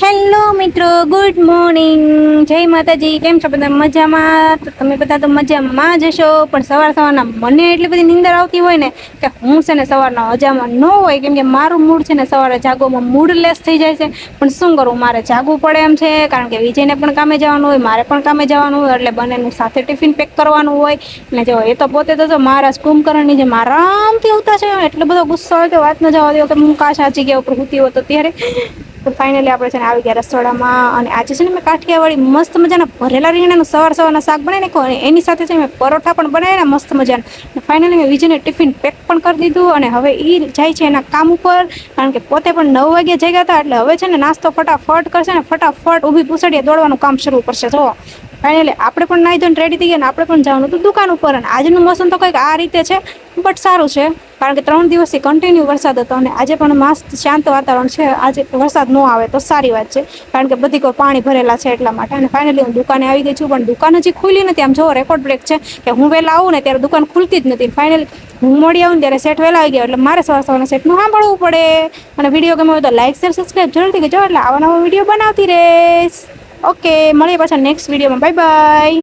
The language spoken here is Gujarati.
હેલો મિત્રો, ગુડ મોર્નિંગ, જય માતાજી. કેમ છો બધા? મજામાં? તો તમે બધા તો મજામાં જ હશો. પણ સવારના મને એટલી બધી નીંદર આવતી હોય ને કે હું છે ને સવારના મજામાં ન હોય, કેમ કે મારું મૂડ છે ને સવારે જાગવામાં મૂડલેસ થઈ જાય છે. પણ શું કરું, મારે જાગવું પડે એમ છે, કારણ કે વિજયને પણ કામે જવાનું હોય, મારે પણ કામે જવાનું હોય, એટલે બંનેનું સાથે ટિફિન પેક કરવાનું હોય. એટલે જો એ તો પોતે તો મારા કુંભકર્ણની જે આરામથી આવતા છે, એટલો બધો ગુસ્સો હોય કે વાત ન જવા દો, કે હું કાશ આ જગ્યા ઉપર સૂતી હોત ત્યારે. તો ફાઇનલી આપણે છે ને આવી ગયા રસોડામાં, અને આજે છે ને મેં કાઠિયાવાડી મસ્ત મજાના ભરેલા રીંગણાનું સવારના શાક બનાવી નાખ્યો, અને એની સાથે છે મેં પરોઠા પણ બનાવ્યા મસ્ત મજાના. ફાઇનલી મેં વિજયને ટિફિન પેક પણ કરી દીધું, અને હવે એ જાય છે એના કામ ઉપર, કારણ કે પોતે પણ 9 વાગે જાગ્યા હતા. એટલે હવે છે ને નાસ્તો ફટાફટ કરશે ને ફટાફટ ઊભી પૂછડીએ દોડવાનું કામ શરૂ કરશે. જો ફાઇનલી આપણે પણ નાહી ધોઈને રેડી થઈ ગયા, ને આપણે પણ જવાનું હતું દુકાન ઉપર. અને આજનું મોસમ તો કંઈક આ રીતે છે, બટ સારું છે, કારણ કે 3 દિવસથી કન્ટિન્યુ વરસાદ હતો, અને આજે પણ મસ્ત શાંત વાતાવરણ છે. આજે વરસાદ ન આવે તો સારી વાત છે, કારણ કે બધી કોઈ પાણી ભરેલા છે એટલા માટે. અને ફાઇનલી હું દુકાને આવી ગઈ છું, પણ દુકાન હજી ખુલી નથી. આમ જો રેકોર્ડ બ્રેક છે કે હું વહેલા આવું ને ત્યારે દુકાન ખુલતી જ નથી. ફાઇનલી હું મોડી આવું ને ત્યારે સેટ વહેલા આવી ગયા, એટલે મારે સવારના સેટનું સાંભળવું પડે. અને વિડીયો ગમે હોય તો લાઈક શેર સબસ્ક્રાઈબ જરૂરથી કરજો, એટલે આવા નવા વિડીયો બનાવતી રહીશ. ઓકે, મળીએ પાછા નેક્સ્ટ વિડીયોમાં. Bye bye.